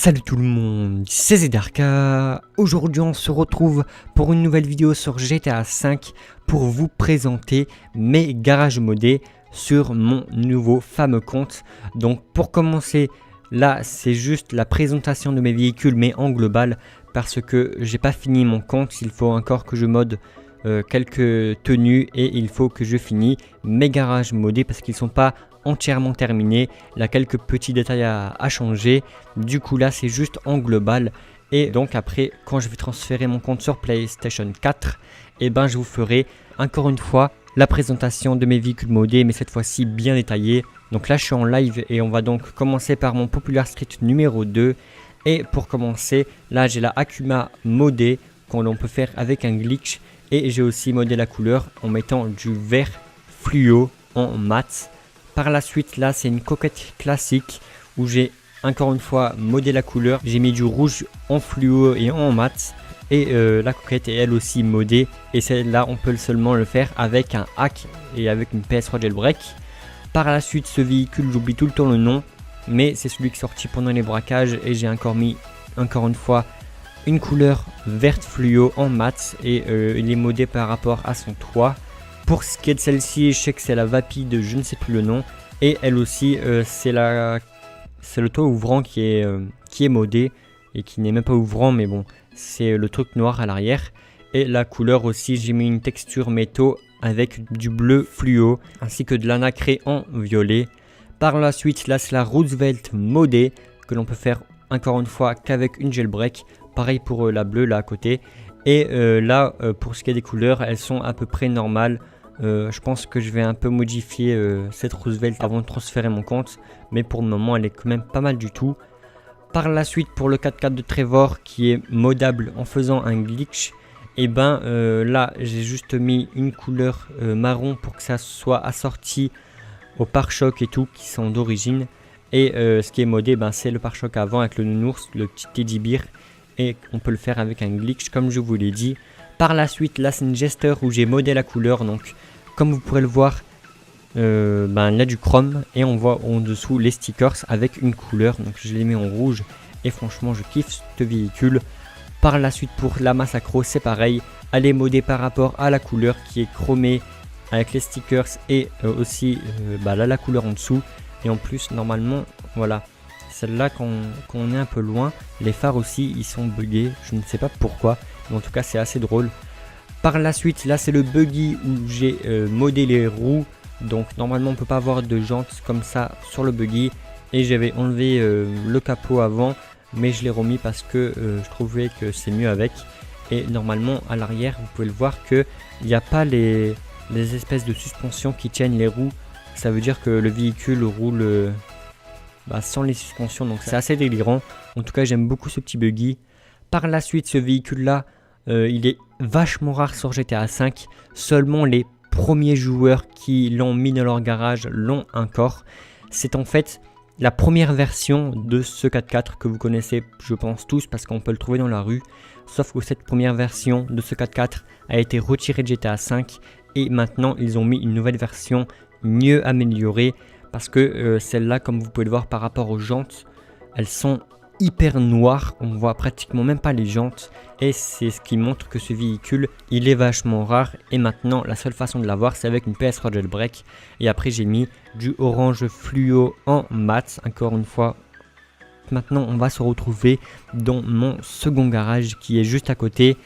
Salut tout le monde, c'est Zedarka. Aujourd'hui on se retrouve pour une nouvelle vidéo sur GTA V pour vous présenter mes garages modés sur mon nouveau fameux compte. Donc pour commencer, là c'est juste la présentation de mes véhicules mais en global parce que j'ai pas fini mon compte, il faut encore que je mode quelques tenues et il faut que je finis mes garages modés parce qu'ils sont pas entièrement terminé. Il y a quelques petits détails à changer. Du coup là c'est juste en global. Et donc après quand je vais transférer mon compte sur PlayStation 4, et ben je vous ferai encore une fois la présentation de mes véhicules modés, mais cette fois-ci bien détaillée. Donc là je suis en live et on va donc commencer par mon Popular Street numéro 2. Et pour commencer, là j'ai la Akuma modée qu'on peut faire avec un glitch. Et j'ai aussi modé la couleur en mettant du vert fluo en mat. Par la suite, là, c'est une coquette classique où j'ai encore une fois modé la couleur. J'ai mis du rouge en fluo et en mat. Et la coquette est elle aussi modée. Et celle-là, on peut seulement le faire avec un hack et avec une PS3 jailbreak. Par la suite, ce véhicule, j'oublie tout le temps le nom. Mais c'est celui qui est sorti pendant les braquages. Et j'ai encore mis, encore une fois, une couleur verte fluo en mat. Et il est modé par rapport à son toit. Pour ce qui est de celle-ci, je sais que c'est la Vapide, je ne sais plus le nom. Et elle aussi, c'est le toit ouvrant qui est modé. Et qui n'est même pas ouvrant, mais bon, c'est le truc noir à l'arrière. Et la couleur aussi, j'ai mis une texture métaux avec du bleu fluo. Ainsi que de la nacrée en violet. Par la suite, là c'est la Roosevelt modée. Que l'on peut faire encore une fois qu'avec une jailbreak. Pareil pour la bleue là à côté. Et là, pour ce qui est des couleurs, elles sont à peu près normales. Je pense que je vais un peu modifier cette Roosevelt avant de transférer mon compte. Mais pour le moment, elle est quand même pas mal du tout. Par la suite, pour le 4x4 de Trevor qui est modable en faisant un glitch. Et ben là, j'ai juste mis une couleur marron pour que ça soit assorti au pare-choc et tout qui sont d'origine. Et ce qui est modé, ben, c'est le pare-choc avant avec le nounours, le petit teddy bear. Et on peut le faire avec un glitch comme je vous l'ai dit. Par la suite, là c'est une Jester où j'ai modé la couleur. Donc comme vous pourrez le voir, ben, il y a du chrome et on voit en dessous les stickers avec une couleur. Donc je l'ai mis en rouge et franchement je kiffe ce véhicule. Par la suite pour la Massacro c'est pareil. Elle est modée par rapport à la couleur qui est chromée avec les stickers et aussi là, la couleur en dessous. Et en plus normalement voilà. Celle-là, quand on est un peu loin, les phares aussi, ils sont buggés. Je ne sais pas pourquoi, mais en tout cas, c'est assez drôle. Par la suite, là, c'est le buggy où j'ai modé les roues. Donc, normalement, on ne peut pas avoir de jantes comme ça sur le buggy. Et j'avais enlevé le capot avant, mais je l'ai remis parce que je trouvais que c'est mieux avec. Et normalement, à l'arrière, vous pouvez le voir qu'il n'y a pas les espèces de suspensions qui tiennent les roues. Ça veut dire que le véhicule roule... sans les suspensions, donc c'est assez délirant. En tout cas j'aime beaucoup ce petit buggy. Par la suite ce véhicule là il est vachement rare sur GTA V. Seulement les premiers joueurs qui l'ont mis dans leur garage l'ont encore. C'est en fait la première version de ce 4x4 que vous connaissez je pense tous parce qu'on peut le trouver dans la rue. Sauf que cette première version de ce 4x4 a été retirée de GTA V. Et maintenant ils ont mis une nouvelle version mieux améliorée. Parce que celle-là, comme vous pouvez le voir par rapport aux jantes, elles sont hyper noires. On voit pratiquement même pas les jantes. Et c'est ce qui montre que ce véhicule, il est vachement rare. Et maintenant, la seule façon de l'avoir, c'est avec une PS3 jailbreak. Et après, j'ai mis du orange fluo en mat. Encore une fois. Maintenant, on va se retrouver dans mon second garage qui est juste à côté.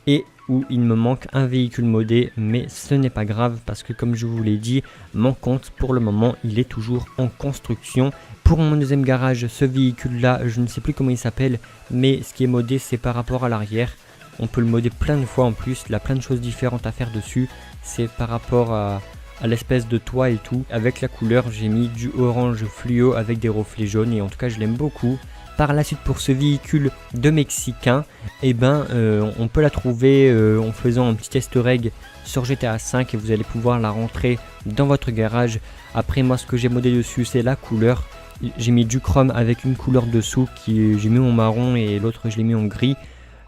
Et où il me manque un véhicule modé, mais ce n'est pas grave parce que comme je vous l'ai dit, mon compte pour le moment il est toujours en construction. Pour mon deuxième garage, ce véhicule là, je ne sais plus comment il s'appelle, mais ce qui est modé c'est par rapport à l'arrière. On peut le modder plein de fois en plus, il a plein de choses différentes à faire dessus. C'est par rapport à l'espèce de toit et tout. Avec la couleur, j'ai mis du orange fluo avec des reflets jaunes et en tout cas je l'aime beaucoup. Par la suite pour ce véhicule de Mexicain, on peut la trouver en faisant un petit easter egg sur GTA V et vous allez pouvoir la rentrer dans votre garage. Après moi ce que j'ai modé dessus c'est la couleur. J'ai mis du chrome avec une couleur dessous j'ai mis en marron et l'autre je l'ai mis en gris.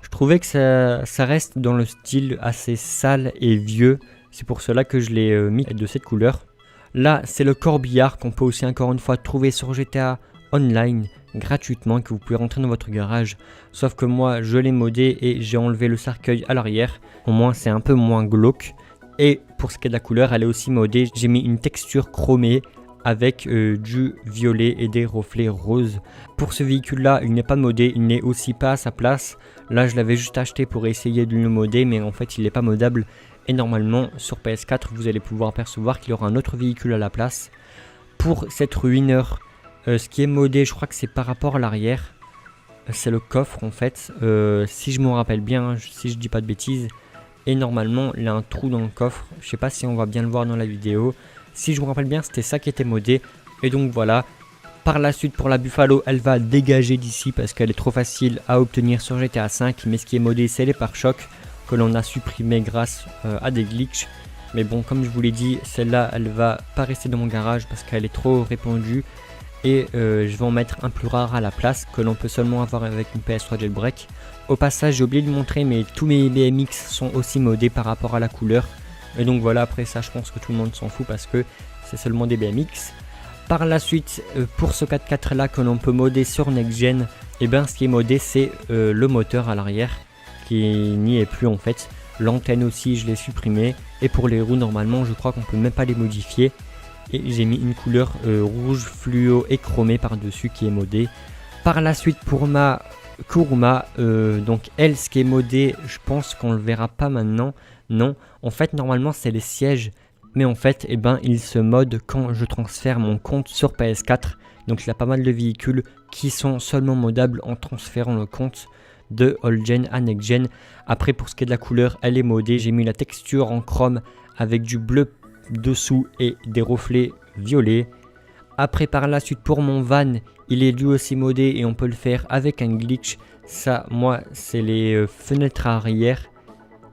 Je trouvais que ça reste dans le style assez sale et vieux. C'est pour cela que je l'ai mis de cette couleur. Là c'est le corbillard qu'on peut aussi encore une fois trouver sur GTA Online gratuitement que vous pouvez rentrer dans votre garage. Sauf que moi je l'ai modé et j'ai enlevé le cercueil à l'arrière. Au moins c'est un peu moins glauque. Et pour ce qui est de la couleur, elle est aussi modée. J'ai mis une texture chromée avec du violet et des reflets roses. Pour ce véhicule là, il n'est pas modé, il n'est aussi pas à sa place. Là je l'avais juste acheté pour essayer de le modder, mais en fait il n'est pas modable. Et normalement sur PS4 vous allez pouvoir percevoir qu'il y aura un autre véhicule à la place. Pour cette ruineur, ce qui est modé, je crois que c'est par rapport à l'arrière. C'est le coffre en fait, si je me rappelle bien, si je dis pas de bêtises. Et normalement il y a un trou dans le coffre, je sais pas si on va bien le voir dans la vidéo. Si je me rappelle bien, c'était ça qui était modé. Et donc voilà. Par la suite, pour la Buffalo, elle va dégager d'ici parce qu'elle est trop facile à obtenir sur GTA 5. Mais ce qui est modé, c'est les pare-chocs que l'on a supprimé grâce à des glitches. Mais bon, comme je vous l'ai dit, celle-là, elle va pas rester dans mon garage parce qu'elle est trop répandue. Et je vais en mettre un plus rare à la place que l'on peut seulement avoir avec une PS3 jailbreak. Au passage, j'ai oublié de montrer, mais tous mes BMX sont aussi modés par rapport à la couleur. Et donc voilà, après ça je pense que tout le monde s'en fout parce que c'est seulement des BMX. Par la suite, pour ce 4x4 là que l'on peut modder sur Next Gen, et bien ce qui est modé c'est le moteur à l'arrière qui n'y est plus en fait. L'antenne aussi je l'ai supprimé. Et pour les roues normalement je crois qu'on peut même pas les modifier. Et j'ai mis une couleur rouge fluo et chromée par dessus qui est modée. Par la suite pour ma Kuruma, donc elle ce qui est modé, je pense qu'on le verra pas maintenant. Non, en fait normalement c'est les sièges, mais en fait il se mode quand je transfère mon compte sur PS4. Donc il y a pas mal de véhicules qui sont seulement modables en transférant le compte de Old Gen à Next Gen. Après pour ce qui est de la couleur, elle est modée, j'ai mis la texture en chrome avec du bleu dessous et des reflets violets. Après par la suite pour mon van, il est lui aussi modé et on peut le faire avec un glitch. Ça moi c'est les fenêtres arrière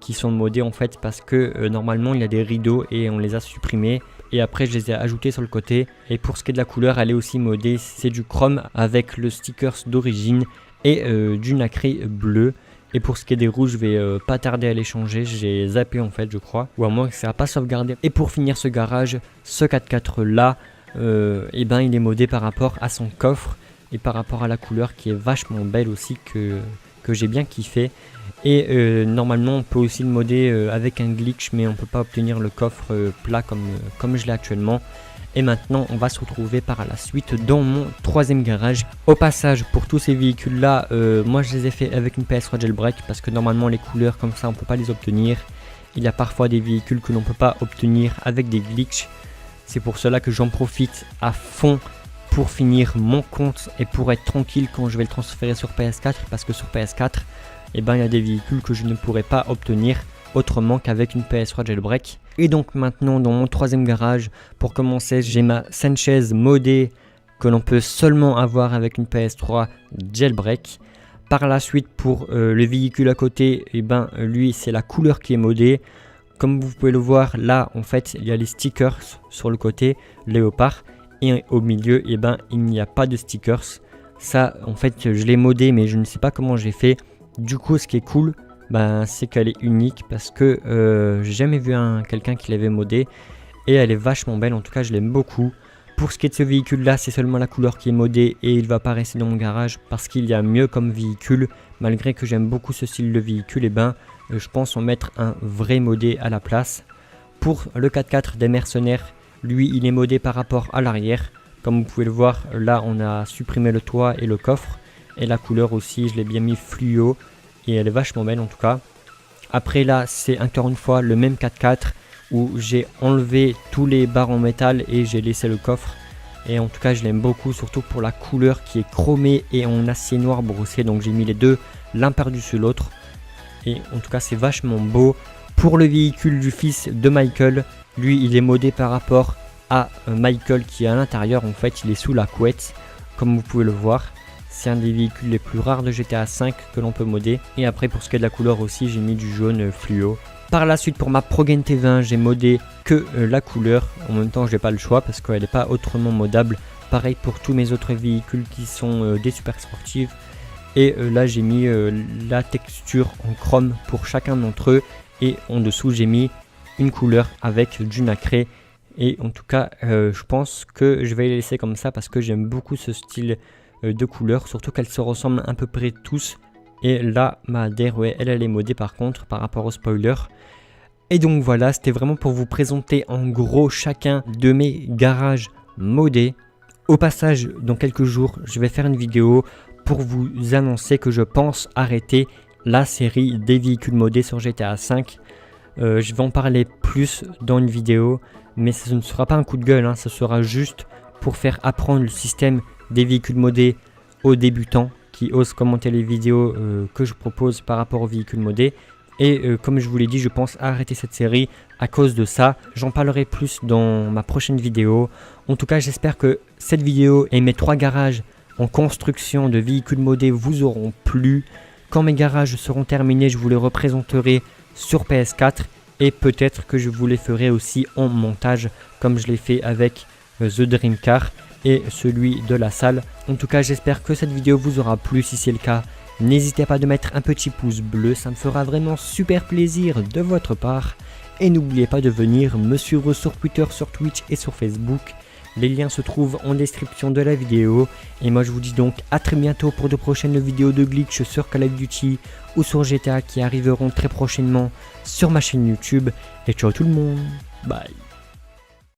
qui sont modés en fait parce que normalement il y a des rideaux et on les a supprimés et après je les ai ajoutés sur le côté. Et pour ce qui est de la couleur, elle est aussi modée, c'est du chrome avec le stickers d'origine et du nacré bleu. Et pour ce qui est des rouges, je vais pas tarder à les changer, j'ai zappé en fait je crois, ou à moins que ça n'a pas sauvegardé. Et pour finir ce garage, ce 4x4 là, il est modé par rapport à son coffre et par rapport à la couleur qui est vachement belle aussi que j'ai bien kiffé. Et normalement on peut aussi le modder avec un glitch, mais on peut pas obtenir le coffre plat comme je l'ai actuellement. Et maintenant on va se retrouver par la suite dans mon troisième garage. Au passage, pour tous ces véhicules là, moi je les ai fait avec une PS3 jailbreak parce que normalement les couleurs comme ça on peut pas les obtenir. Il y a parfois des véhicules que l'on peut pas obtenir avec des glitches. C'est pour cela que j'en profite à fond pour finir mon compte et pour être tranquille quand je vais le transférer sur PS4, parce que sur PS4 il y a des véhicules que je ne pourrais pas obtenir autrement qu'avec une PS3 jailbreak. Et donc maintenant dans mon troisième garage, pour commencer, j'ai ma Sanchez modée que l'on peut seulement avoir avec une PS3 jailbreak. Par la suite pour le véhicule à côté, lui c'est la couleur qui est modée. Comme vous pouvez le voir là, en fait il y a les stickers sur le côté léopard et au milieu il n'y a pas de stickers. Ça en fait je l'ai modé mais je ne sais pas comment j'ai fait. Du coup ce qui est cool, c'est qu'elle est unique parce que j'ai jamais vu quelqu'un qui l'avait modé et elle est vachement belle, en tout cas je l'aime beaucoup. Pour ce qui est de ce véhicule là, c'est seulement la couleur qui est modée et il va pas rester dans mon garage parce qu'il y a mieux comme véhicule. Malgré que j'aime beaucoup ce style de véhicule, je pense en mettre un vrai modé à la place. Pour le 4x4 des mercenaires, lui il est modé par rapport à l'arrière. Comme vous pouvez le voir, là on a supprimé le toit et le coffre. Et la couleur aussi, je l'ai bien mis fluo et elle est vachement belle en tout cas. Après là, c'est encore une fois le même 4x4 où j'ai enlevé tous les barres en métal et j'ai laissé le coffre. Et en tout cas, je l'aime beaucoup, surtout pour la couleur qui est chromée et en acier noir brossé. Donc j'ai mis les deux l'un par-dessus l'autre. Et en tout cas, c'est vachement beau. Pour le véhicule du fils de Michael, lui, il est modé par rapport à Michael qui est à l'intérieur. En fait, il est sous la couette, comme vous pouvez le voir. C'est un des véhicules les plus rares de GTA 5 que l'on peut modder. Et après pour ce qui est de la couleur aussi, j'ai mis du jaune fluo. Par la suite pour ma Progen T20, j'ai modé que la couleur. En même temps, je n'ai pas le choix parce qu'elle n'est pas autrement modable. Pareil pour tous mes autres véhicules qui sont des super sportives. Et là j'ai mis la texture en chrome pour chacun d'entre eux. Et en dessous j'ai mis une couleur avec du nacré. Et en tout cas je pense que je vais les laisser comme ça parce que j'aime beaucoup ce style de couleurs, surtout qu'elles se ressemblent à peu près tous. Et là, ma DER, ouais, elle est modée par contre par rapport au spoiler. Et donc voilà, c'était vraiment pour vous présenter en gros chacun de mes garages modés. Au passage, dans quelques jours, je vais faire une vidéo pour vous annoncer que je pense arrêter la série des véhicules modés sur GTA V. Je vais en parler plus dans une vidéo, mais ce ne sera pas un coup de gueule, hein, ce sera juste pour faire apprendre le système des véhicules modés aux débutants qui osent commenter les vidéos que je propose par rapport aux véhicules modés. Et comme je vous l'ai dit, je pense arrêter cette série à cause de ça. J'en parlerai plus dans ma prochaine vidéo. En tout cas, j'espère que cette vidéo et mes 3 garages en construction de véhicules modés vous auront plu. Quand mes garages seront terminés, je vous les représenterai sur PS4 et peut-être que je vous les ferai aussi en montage comme je l'ai fait avec The Dream Car et celui de la salle. En tout cas, j'espère que cette vidéo vous aura plu. Si c'est le cas, n'hésitez pas de mettre un petit pouce bleu, ça me fera vraiment super plaisir de votre part. Et n'oubliez pas de venir me suivre sur Twitter, sur Twitch et sur Facebook. Les liens se trouvent en description de la vidéo. Et moi je vous dis donc à très bientôt pour de prochaines vidéos de glitch sur Call of Duty ou sur GTA qui arriveront très prochainement sur ma chaîne YouTube. Et ciao tout le monde, bye.